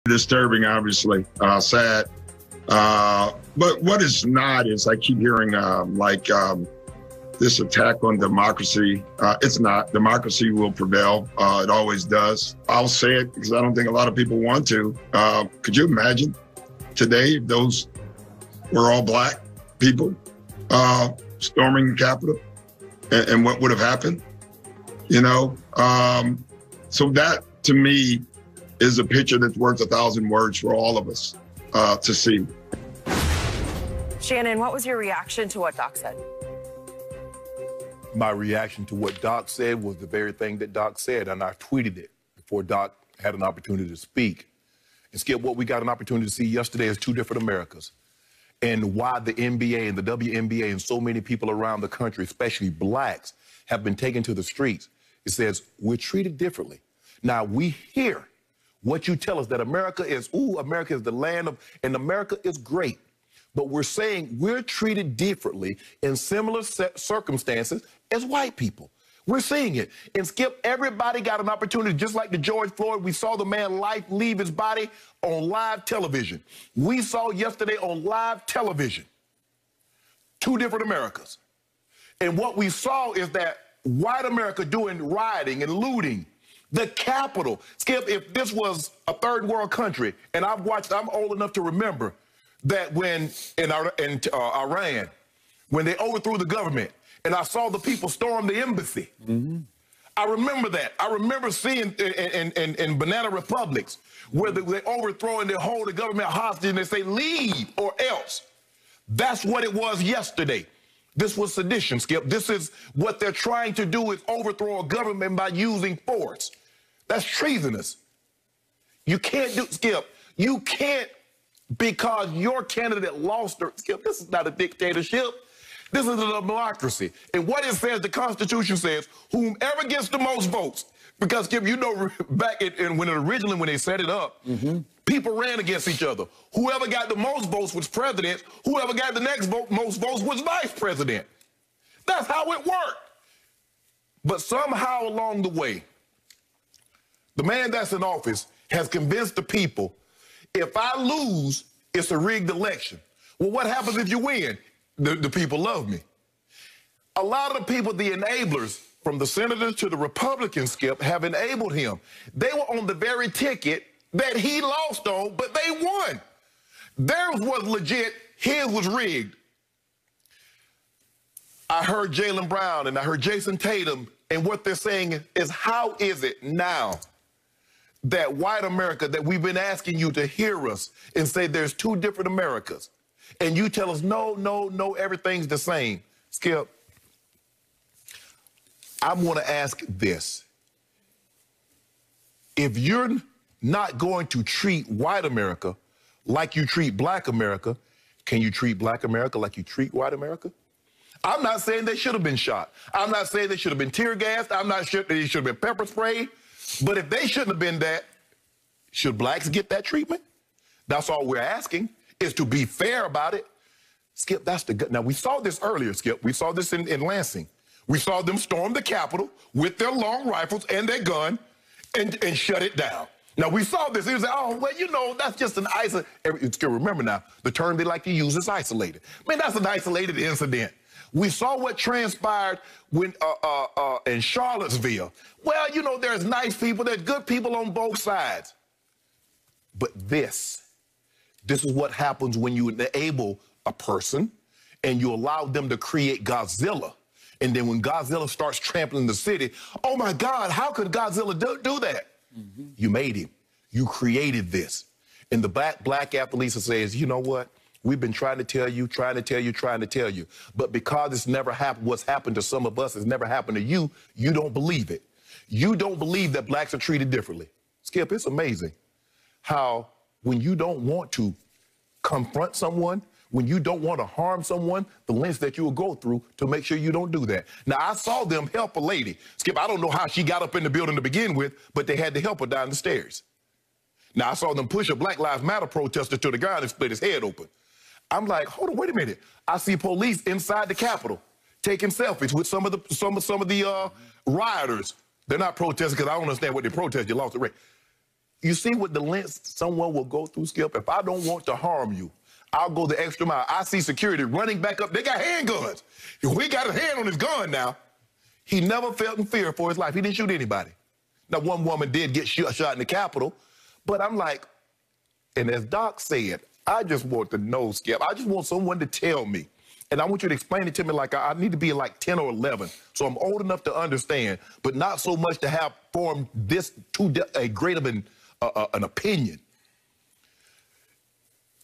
Disturbing, obviously, sad. But what is not is I keep hearing this attack on democracy. It's not. Democracy will prevail. It always does. I'll say it because I don't think a lot of people want to. Could you imagine today if those were all black people storming the Capitol and what would have happened? You know, so that to me is a picture that's worth 1,000 words for all of us to see. Shannon, what was your reaction to what Doc said? My reaction to what Doc said was the very thing that Doc said, and I tweeted it before Doc had an opportunity to speak. And Skip, what we got an opportunity to see yesterday is two different Americas. And why the NBA and the WNBA and so many people around the country, especially blacks, have been taken to the streets. It says, we're treated differently. Now, we hear what you tell us that America is the land of, and America is great. But we're saying we're treated differently in similar circumstances as white people. We're seeing it. And Skip, everybody got an opportunity, just like the George Floyd, we saw the man life leave his body on live television. We saw yesterday on live television, two different Americas. And what we saw is that white America doing rioting and looting, the Capitol. Skip, if this was a third world country, and I'm old enough to remember that when in Iran, when they overthrew the government, and I saw the people storm the embassy. Mm-hmm. I remember that. I remember seeing in banana republics where they overthrow and they hold the government hostage and they say, leave or else. That's what it was yesterday. This was sedition, Skip. This is what they're trying to do, is overthrow a government by using force. That's treasonous. You can't do, Skip, you can't, because your candidate lost her. Skip, this is not a dictatorship. This is a democracy. And what it says, the Constitution says, whomever gets the most votes, because Skip, you know, back when they set it up, mm-hmm. people ran against each other. Whoever got the most votes was president. Whoever got the next most votes was vice president. That's how it worked. But somehow along the way, the man that's in office has convinced the people, if I lose, it's a rigged election. Well, what happens if you win? The people love me. A lot of the people, the enablers, from the senators to the Republicans, Skip, have enabled him. They were on the very ticket that he lost on, but they won. Theirs was legit, his was rigged. I heard Jaylen Brown and I heard Jason Tatum, and what they're saying is, how is it now that white America, that we've been asking you to hear us and say there's two different Americas, and you tell us, no, everything's the same. Skip, I want to ask this. If you're not going to treat white America like you treat black America, can you treat black America like you treat white America? I'm not saying they should have been shot. I'm not saying they should have been tear gassed. I'm not sure they should have been pepper sprayed. But if they shouldn't have been that, should blacks get that treatment? That's all we're asking, is to be fair about it. Skip, that's the good. Now, we saw this earlier, Skip. We saw this in Lansing. We saw them storm the Capitol with their long rifles and their gun and shut it down. Now, we saw this. He was like, oh, well, you know, that's just an isolated. Remember now, the term they like to use is isolated. Man, that's an isolated incident. We saw what transpired when in Charlottesville. Well, you know, there's nice people, there's good people on both sides. But this is what happens when you enable a person and you allow them to create Godzilla. And then when Godzilla starts trampling the city, oh my God, how could Godzilla do that? Mm-hmm. You made him. You created this. And the black athlete says, you know what? We've been trying to tell you. But because it's never happened, what's happened to some of us has never happened to you, you don't believe it. You don't believe that blacks are treated differently. Skip, it's amazing how when you don't want to confront someone, when you don't want to harm someone, the lengths that you will go through to make sure you don't do that. Now, I saw them help a lady. Skip, I don't know how she got up in the building to begin with, but they had to help her down the stairs. Now, I saw them push a Black Lives Matter protester to the ground and split his head open. I'm like, hold on, wait a minute. I see police inside the Capitol taking selfies with some of the rioters. They're not protesting because I don't understand what they protest. You lost the race. You see what the lengths someone will go through, Skip? If I don't want to harm you, I'll go the extra mile. I see security running back up. They got handguns. He got his hand on his gun now. He never felt in fear for his life. He didn't shoot anybody. Now, one woman did get shot in the Capitol, but I'm like, and as Doc said, I just want to know, Skip. I just want someone to tell me. And I want you to explain it to me like I need to be like 10 or 11. So I'm old enough to understand, but not so much to have formed this too a great of an opinion.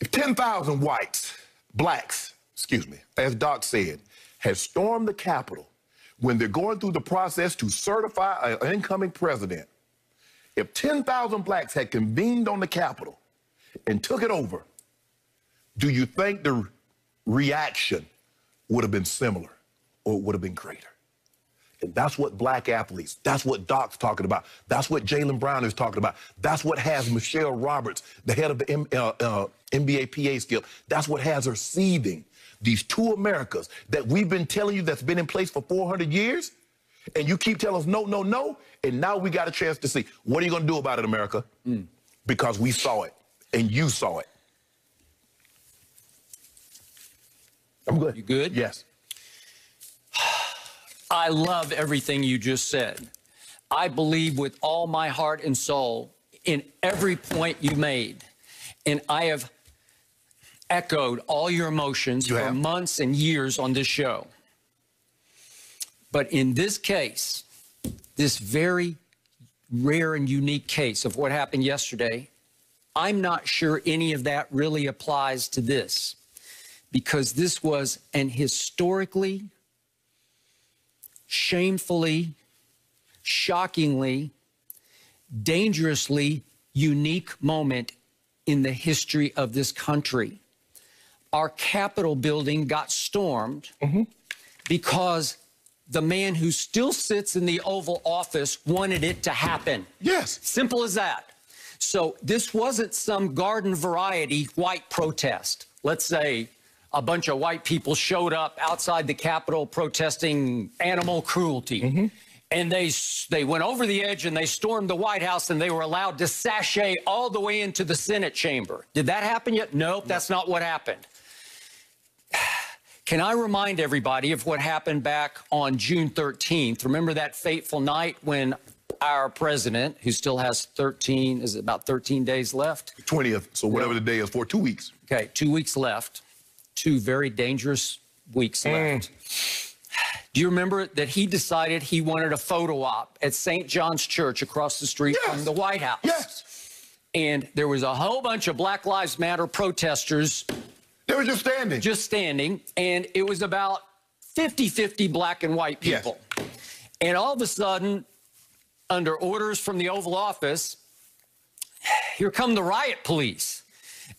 If 10,000 blacks, as Doc said, had stormed the Capitol when they're going through the process to certify an incoming president, if 10,000 blacks had convened on the Capitol and took it over, do you think the reaction would have been similar or would have been greater? And that's what black athletes, that's what Doc's talking about. That's what Jaylen Brown is talking about. That's what has Michelle Roberts, the head of the NBA PA, Skip. That's what has her seething. These two Americas that we've been telling you that's been in place for 400 years, and you keep telling us no, no, no, and now we got a chance to see. What are you going to do about it, America? Because we saw it, and you saw it. I'm good. You good? Yes. I love everything you just said. I believe with all my heart and soul in every point you made. And I have echoed all your emotions for months and years on this show. But in this case, this very rare and unique case of what happened yesterday, I'm not sure any of that really applies to this, because this was an historically, shamefully, shockingly, dangerously unique moment in the history of this country. Our Capitol building got stormed because the man who still sits in the Oval Office wanted it to happen. Yes. Simple as that. So this wasn't some garden variety white protest. Let's say a bunch of white people showed up outside the Capitol protesting animal cruelty. And they went over the edge and they stormed the White House, and they were allowed to sashay all the way into the Senate chamber. Did that happen yet? Nope, that's not what happened. Can I remind everybody of what happened back on June 13th? Remember that fateful night when our president, who still has about 13 days left? 20th, so whatever the day is for 2 weeks. Okay, 2 weeks left. 2 very dangerous weeks left. Do you remember that he decided he wanted a photo op at St. John's Church across the street from the White House? Yes. And there was a whole bunch of Black Lives Matter protesters. They were just standing. Just standing. And it was about 50-50 black and white people. And all of a sudden, under orders from the Oval Office, here come the riot police.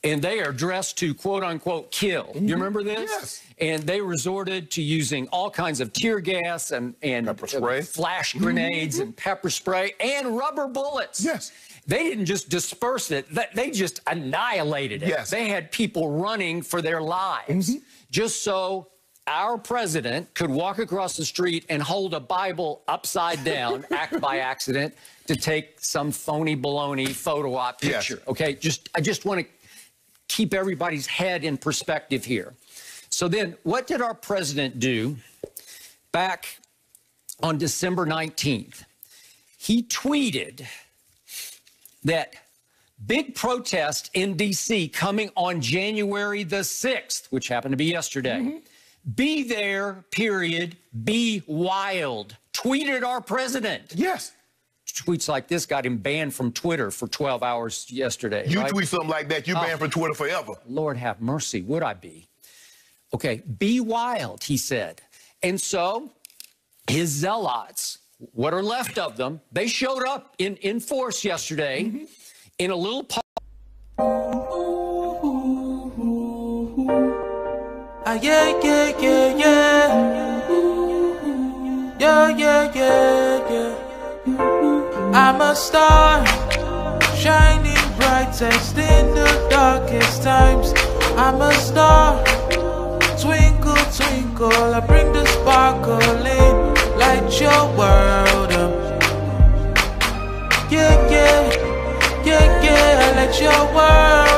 And they are dressed to, quote unquote, kill. You remember this? Yes. And they resorted to using all kinds of tear gas and pepper spray, flash grenades and pepper spray and rubber bullets. Yes. They didn't just disperse it. They just annihilated it. Yes. They had people running for their lives just so our president could walk across the street and hold a Bible upside down, act by accident, to take some phony baloney photo op picture. Okay, I just want to keep everybody's head in perspective here. So then, what did our president do back on December 19th? He tweeted that big protest in D.C. coming on January the 6th, which happened to be yesterday. Be there, period, be wild. Tweeted our president. Yes. Tweets like this got him banned from Twitter for 12 hours yesterday. You tweet something like that, you're banned from Twitter forever. Lord have mercy, would I be? Okay, be wild, he said. And so his zealots, what are left of them, they showed up in force yesterday in a little park. Yeah. I'm a star, shining brightest in the darkest times. I'm a star, twinkle, twinkle, I bring the sparkle in, light your world up. Yeah. let your world